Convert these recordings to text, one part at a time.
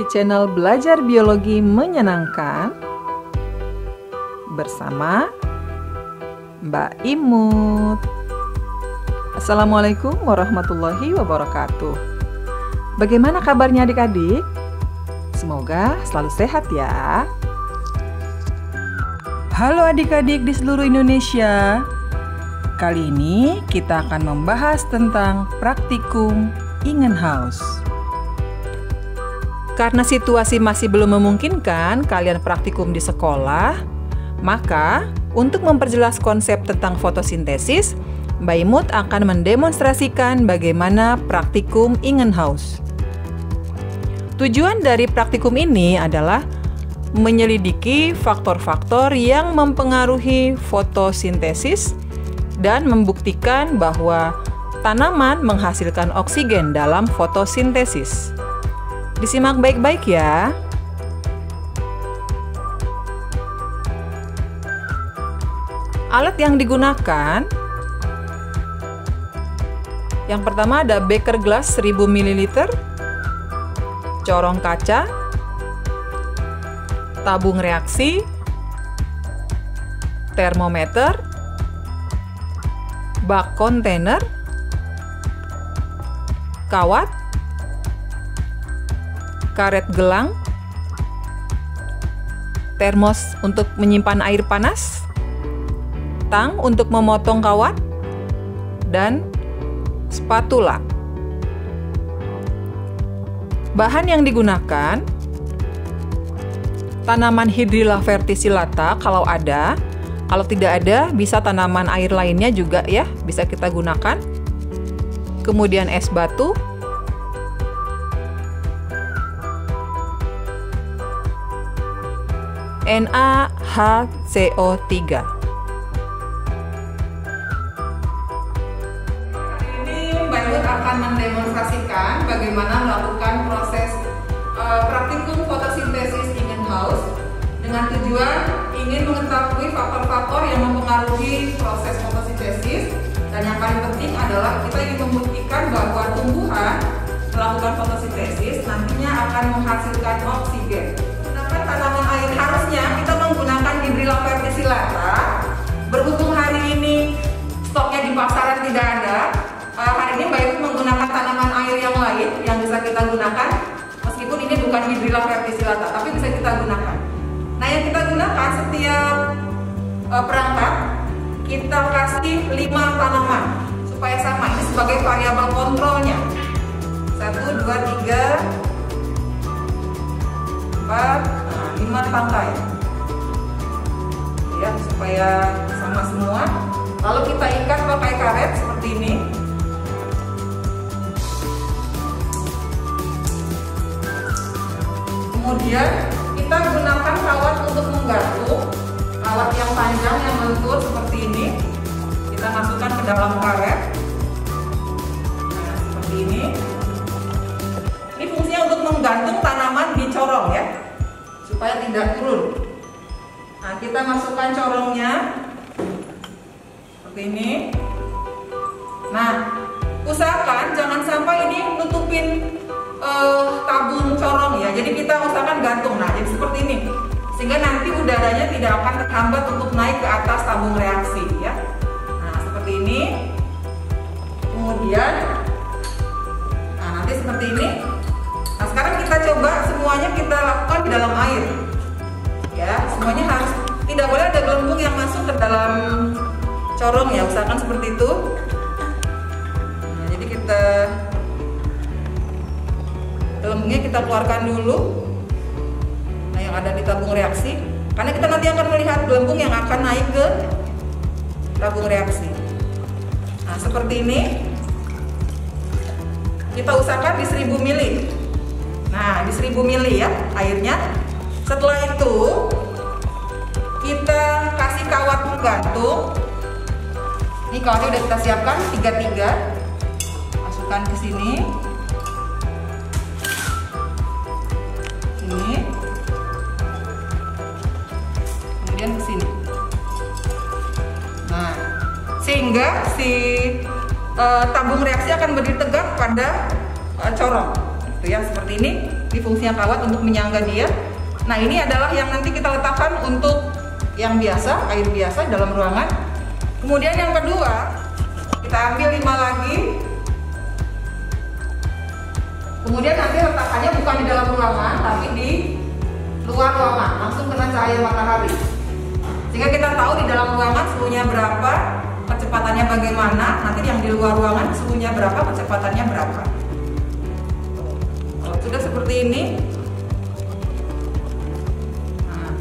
channel Belajar Biologi Menyenangkan bersama Mbak Imut. Assalamualaikum warahmatullahi wabarakatuh. Bagaimana kabarnya adik-adik? Semoga selalu sehat ya. Halo adik-adik di seluruh Indonesia. Kali ini kita akan membahas tentang praktikum Ingenhaus. Karena situasi masih belum memungkinkan kalian praktikum di sekolah, maka untuk memperjelas konsep tentang fotosintesis, Mbak Imut akan mendemonstrasikan bagaimana praktikum Ingenhaus. Tujuan dari praktikum ini adalah menyelidiki faktor-faktor yang mempengaruhi fotosintesis dan membuktikan bahwa tanaman menghasilkan oksigen dalam fotosintesis. Disimak baik-baik ya. Alat yang digunakan, yang pertama ada beker gelas 1000 ml, corong kaca, tabung reaksi, termometer, bak kontainer, kawat, karet gelang, termos untuk menyimpan air panas, tang untuk memotong kawat, dan spatula. Bahan yang digunakan, tanaman Hydrilla verticillata kalau ada. Kalau tidak ada, bisa tanaman air lainnya juga ya, bisa kita gunakan. Kemudian es batu, NaHCO3. Ini Mbak Imut akan mendemonstrasikan bagaimana melakukan proses praktikum fotosintesis Ingenhaus dengan tujuan ingin mengetahui faktor-faktor yang mempengaruhi proses fotosintesis, dan yang paling penting adalah kita ingin membuktikan bahwa tumbuhan melakukan fotosintesis nantinya akan menghasilkan oksigen. Tanaman air harusnya kita menggunakan Hydrilla verticillata. Berhubung hari ini stoknya di pasaran tidak ada, hari ini Mbak Imut menggunakan tanaman air yang lain yang bisa kita gunakan. Meskipun ini bukan Hydrilla verticillata, tapi bisa kita gunakan. Nah, yang kita gunakan setiap perangkat kita kasih 5 tanaman supaya sama. Ini sebagai variabel kontrolnya. 1, 2, 3, 4. 5 tangkai ya, supaya sama semua. Lalu kita ikat pakai karet seperti ini. Kemudian kita gunakan kawat untuk menggantung, kawat yang panjang yang lentur seperti ini. Kita masukkan ke dalam karet. Nah, seperti ini. Ini fungsinya untuk menggantung tanaman di corong ya, supaya tidak turun. Nah, kita masukkan corongnya seperti ini. Nah, usahakan jangan sampai ini nutupin tabung corong ya. Jadi kita usahakan gantung. Nah, jadi seperti ini, sehingga nanti udaranya tidak akan terhambat untuk naik ke atas tabung reaksi ya. Nah, seperti ini. Kemudian, nah nanti seperti ini. Nah, sekarang kita coba semuanya kita lakukan di dalam air. Ya, semuanya harus, tidak boleh ada gelembung yang masuk ke dalam corong ya, usahakan seperti itu. Nah, jadi kita gelembungnya kita keluarkan dulu. Nah, yang ada di tabung reaksi, karena kita nanti akan melihat gelembung yang akan naik ke tabung reaksi. Nah, seperti ini. Kita usahakan di 1000 ml. Nah, di 1000 ml ya airnya. Setelah itu kita kasih kawat penggantung. Ini kawatnya udah kita siapkan 3-3. Masukkan ke sini. Ini. Kemudian ke sini. Nah, sehingga si tabung reaksi akan berdiri tegak pada corong. Itu ya, seperti ini. Jadi fungsinya kawat untuk menyangga dia. Nah, ini adalah yang nanti kita letakkan untuk yang biasa, air biasa dalam ruangan. Kemudian yang kedua, kita ambil 5 lagi. Kemudian nanti letakkannya bukan di dalam ruangan, tapi di luar ruangan, langsung kena cahaya matahari. Sehingga kita tahu di dalam ruangan suhunya berapa, kecepatannya bagaimana, nanti yang di luar ruangan suhunya berapa, kecepatannya berapa. Kalau sudah seperti ini, nah,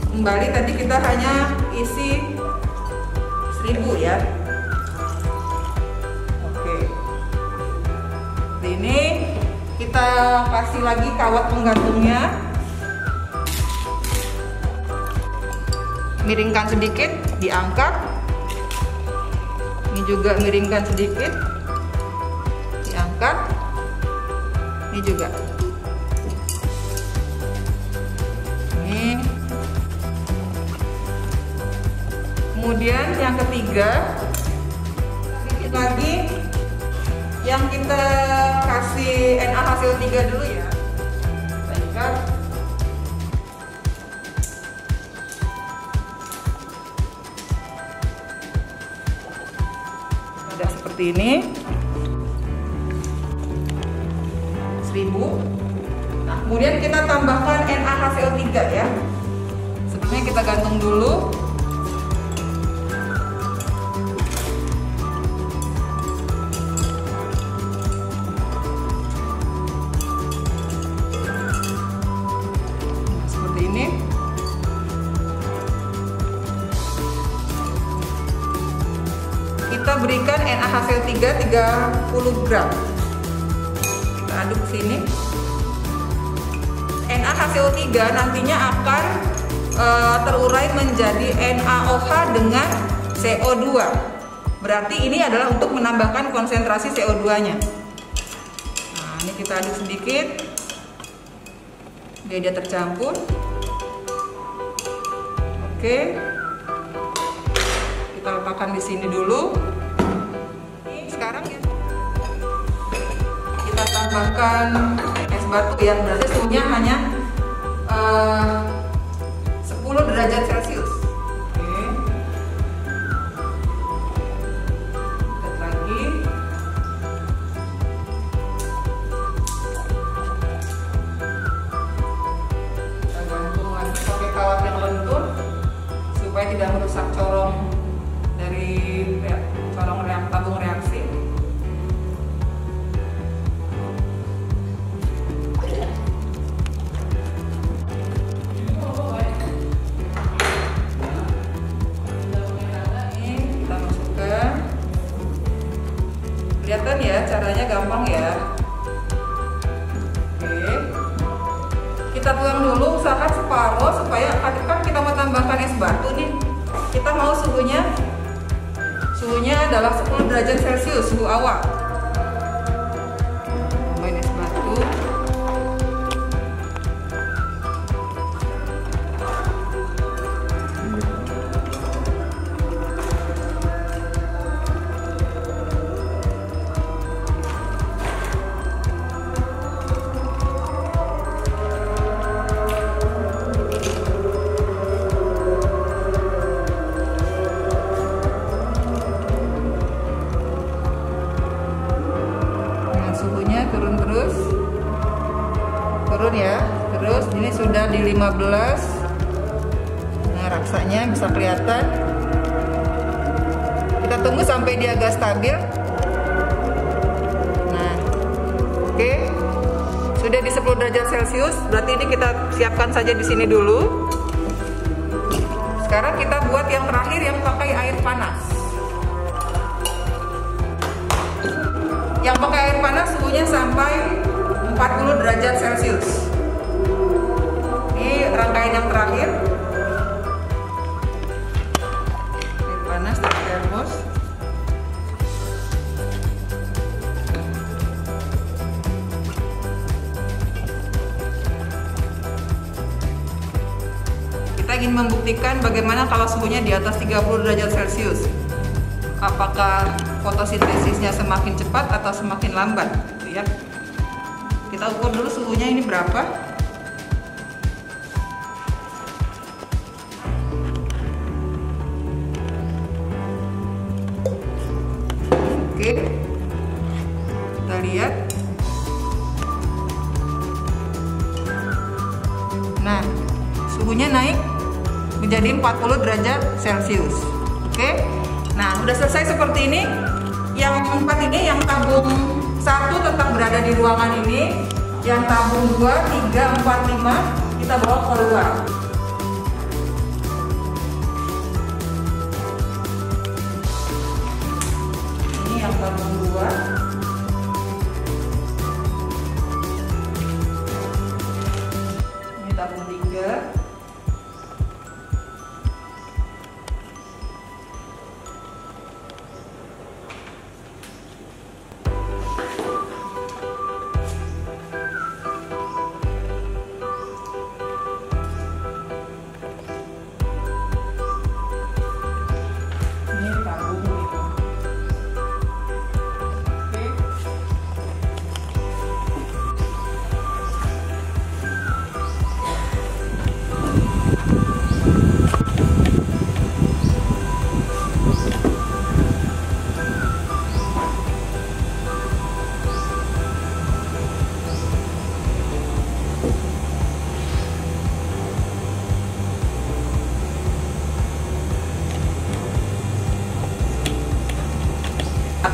kembali tadi kita hanya isi 1000 ya. Oke, ini kita kasih lagi kawat penggantungnya, miringkan sedikit, diangkat. Ini juga miringkan sedikit, diangkat. Ini juga. Ini. Kemudian yang ketiga, sedikit lagi yang kita kasih NaHCO3 dulu ya. Kita ikat. Sudah seperti ini. 1000. Nah, kemudian kita tambahkan NaHCO3 ya. Sebelumnya kita gantung dulu. Kita berikan NaHCO3 30 gram. Kita aduk sini. NaHCO3 nantinya akan terurai menjadi NaOH dengan CO2. Berarti ini adalah untuk menambahkan konsentrasi CO2-nya. Nah, ini kita aduk sedikit biar dia tercampur. Oke. Kita letakkan di sini dulu. Sekarang ya, kita tambahkan es batu yang berarti suhunya hanya 10 derajat Celcius. Oke. Lihat lagi. Kita gantung lagi pakai kawat yang lentur supaya tidak merusak corong dari tabung reaksi. Ini kita masukkan. Kelihatan ya, caranya gampang ya. Oke. Kita tuang dulu, usahakan separuh supaya kan kita mau tambahkan es batu nih. Kita mau suhunya adalah 10 derajat Celcius, suhu awal. Tambahin es batu. Turun ya, terus ini sudah di 15. Nah, raksanya bisa kelihatan. Kita tunggu sampai dia agak stabil. Nah, oke, sudah di 10 derajat Celcius. Berarti ini kita siapkan saja di sini dulu. Sekarang kita buat yang terakhir yang pakai air panas. Yang pakai air panas suhunya sampai 40 derajat Celcius. Ini rangkaian yang terakhir. Air panas dari termos. Kita ingin membuktikan bagaimana kalau suhunya di atas 30 derajat Celcius. Apakah fotosintesisnya semakin cepat atau semakin lambat, gitu ya. Kita ukur dulu suhunya ini berapa. Oke, kita lihat. Nah, suhunya naik menjadi 40 derajat Celcius. Oke, nah udah selesai seperti ini. Yang 4 ini, yang tabung 1 tetap berada di ruangan ini. Yang tabung 2, 3, 4, 5 kita bawa keluar. Ini yang tabung 2. Ini tabung 3.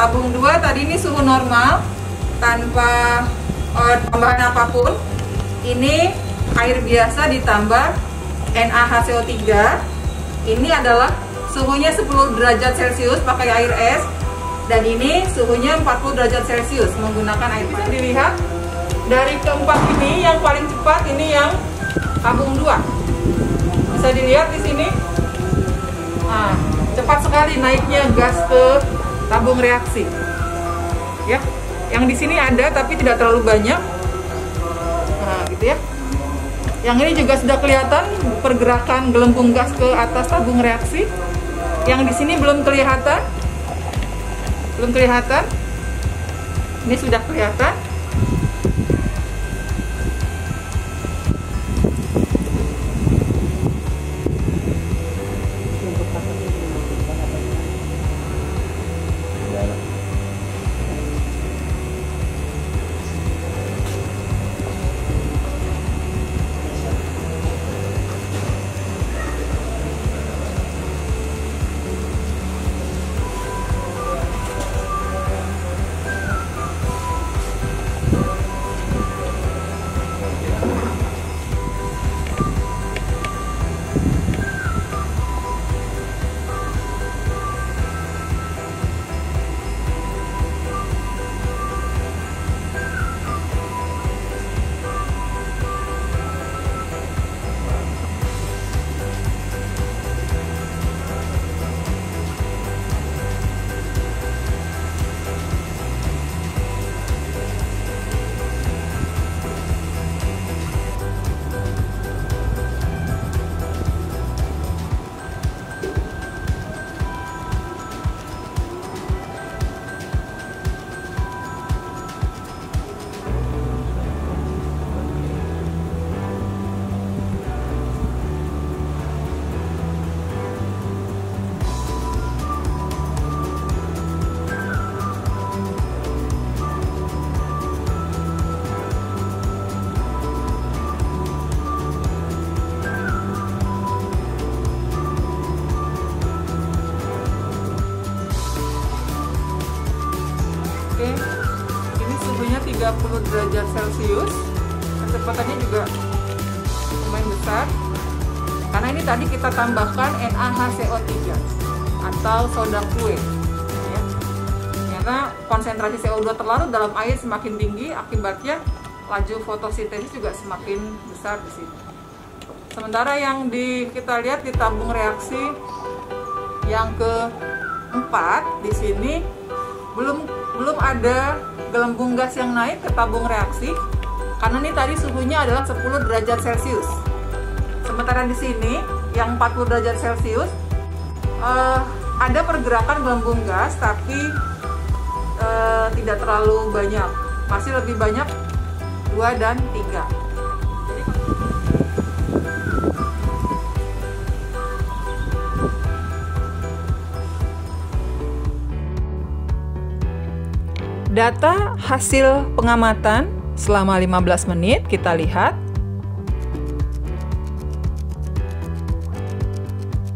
Tabung 2 tadi ini suhu normal tanpa tambahan apapun. Ini air biasa ditambah NaHCO3. Ini adalah suhunya 10 derajat Celcius pakai air es, dan ini suhunya 40 derajat Celcius menggunakan air panas. Dilihat dari keempat ini yang paling cepat ini yang tabung 2. Bisa dilihat di sini. Nah, cepat sekali naiknya gas ke tabung reaksi, ya. Yang di sini ada tapi tidak terlalu banyak. Nah, gitu ya. Yang ini juga sudah kelihatan pergerakan gelembung gas ke atas tabung reaksi. Yang di sini belum kelihatan, Ini sudah kelihatan. Ini suhunya 30 derajat Celcius. Kecepatannya juga lumayan besar. Karena ini tadi kita tambahkan NaHCO3 atau soda kue. Ya. Karena konsentrasi CO2 terlarut dalam air semakin tinggi, akibatnya laju fotosintesis juga semakin besar di sini. Sementara yang kita lihat di tabung reaksi yang keempat di sini belum ada gelembung gas yang naik ke tabung reaksi, karena ini tadi suhunya adalah 10 derajat Celcius. Sementara di sini yang 40 derajat Celcius ada pergerakan gelembung gas, tapi tidak terlalu banyak. Masih lebih banyak 2 dan 3. Data hasil pengamatan selama 15 menit kita lihat.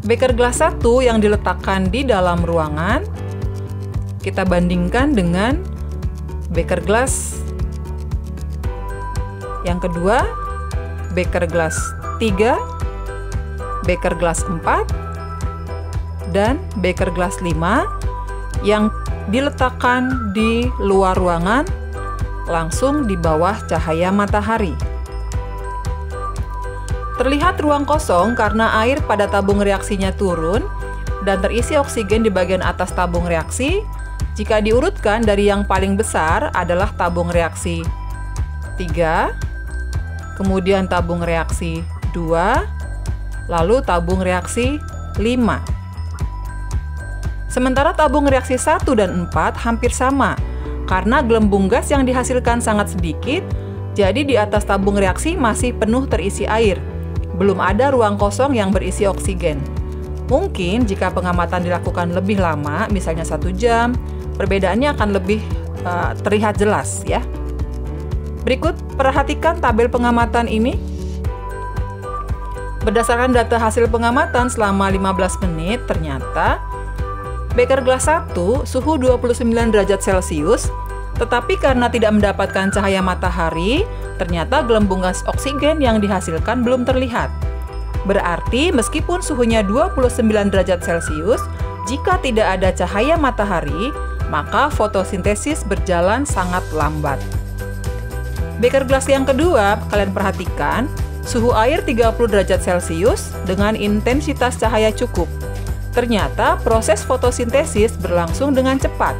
Beker gelas 1 yang diletakkan di dalam ruangan kita bandingkan dengan beker gelas yang kedua, beker gelas 3, beker gelas 4, dan beker gelas 5 yang diletakkan di luar ruangan langsung di bawah cahaya matahari. Terlihat ruang kosong karena air pada tabung reaksinya turun dan terisi oksigen di bagian atas tabung reaksi. Jika diurutkan dari yang paling besar adalah tabung reaksi 3, kemudian tabung reaksi 2, lalu tabung reaksi 5. Sementara tabung reaksi 1 dan 4 hampir sama, karena gelembung gas yang dihasilkan sangat sedikit, jadi di atas tabung reaksi masih penuh terisi air. Belum ada ruang kosong yang berisi oksigen. Mungkin jika pengamatan dilakukan lebih lama, misalnya 1 jam, perbedaannya akan lebih terlihat jelas ya. Berikut perhatikan tabel pengamatan ini. Berdasarkan data hasil pengamatan selama 15 menit, ternyata beker gelas 1 suhu 29 derajat Celcius, tetapi karena tidak mendapatkan cahaya matahari, ternyata gelembung gas oksigen yang dihasilkan belum terlihat. Berarti meskipun suhunya 29 derajat Celcius, jika tidak ada cahaya matahari, maka fotosintesis berjalan sangat lambat. Beker gelas yang kedua, kalian perhatikan, suhu air 30 derajat Celcius dengan intensitas cahaya cukup. Ternyata proses fotosintesis berlangsung dengan cepat.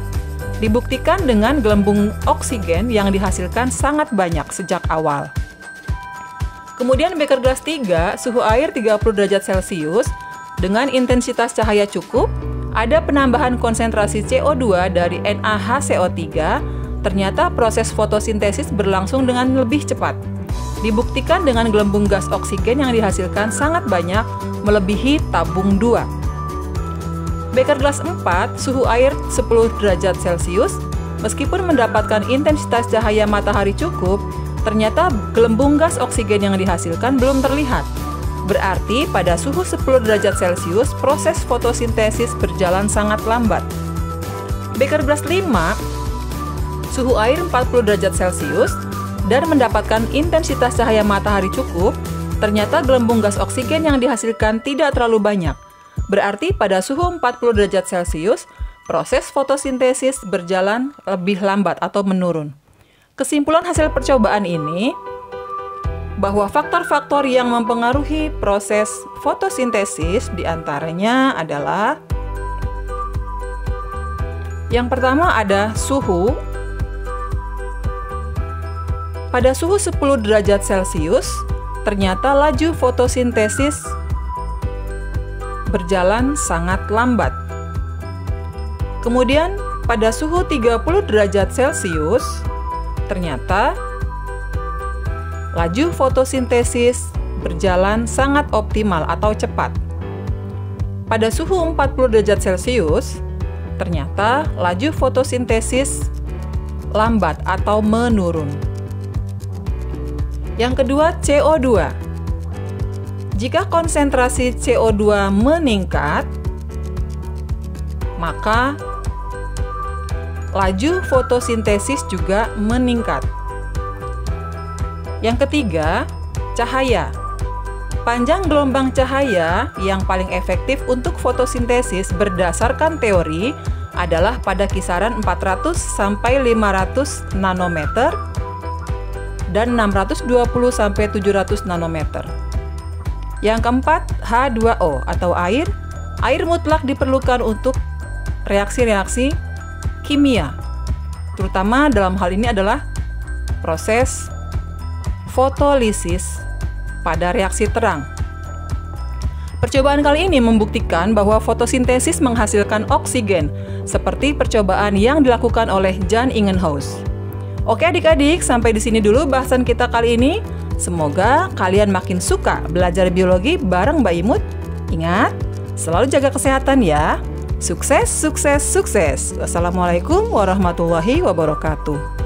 Dibuktikan dengan gelembung oksigen yang dihasilkan sangat banyak sejak awal. Kemudian beker gelas 3, suhu air 30 derajat Celcius dengan intensitas cahaya cukup, ada penambahan konsentrasi CO2 dari NaHCO3, ternyata proses fotosintesis berlangsung dengan lebih cepat. Dibuktikan dengan gelembung gas oksigen yang dihasilkan sangat banyak, melebihi tabung 2. Beker gelas 4, suhu air 10 derajat Celcius, meskipun mendapatkan intensitas cahaya matahari cukup, ternyata gelembung gas oksigen yang dihasilkan belum terlihat. Berarti pada suhu 10 derajat Celcius, proses fotosintesis berjalan sangat lambat. Beker gelas 5, suhu air 40 derajat Celcius, dan mendapatkan intensitas cahaya matahari cukup, ternyata gelembung gas oksigen yang dihasilkan tidak terlalu banyak. Berarti pada suhu 40 derajat Celcius, proses fotosintesis berjalan lebih lambat atau menurun. Kesimpulan hasil percobaan ini, bahwa faktor-faktor yang mempengaruhi proses fotosintesis diantaranya adalah yang pertama ada suhu. Pada suhu 10 derajat Celcius, ternyata laju fotosintesis berjalan sangat lambat. Kemudian pada suhu 30 derajat Celcius, ternyata laju fotosintesis berjalan sangat optimal atau cepat. Pada suhu 40 derajat Celcius, ternyata laju fotosintesis lambat atau menurun. Yang kedua, CO2. Jika konsentrasi CO2 meningkat, maka laju fotosintesis juga meningkat. Yang ketiga, cahaya. Panjang gelombang cahaya yang paling efektif untuk fotosintesis berdasarkan teori adalah pada kisaran 400 sampai 500 nanometer dan 620 sampai 700 nanometer. Yang keempat, H2O atau air. Air mutlak diperlukan untuk reaksi-reaksi kimia. Terutama dalam hal ini adalah proses fotolisis pada reaksi terang. Percobaan kali ini membuktikan bahwa fotosintesis menghasilkan oksigen, seperti percobaan yang dilakukan oleh Jan Ingenhousz. Oke adik-adik, sampai di sini dulu bahasan kita kali ini. Semoga kalian makin suka belajar biologi bareng Mbak Imut. Ingat, selalu jaga kesehatan ya. Sukses, sukses, sukses. Wassalamualaikum warahmatullahi wabarakatuh.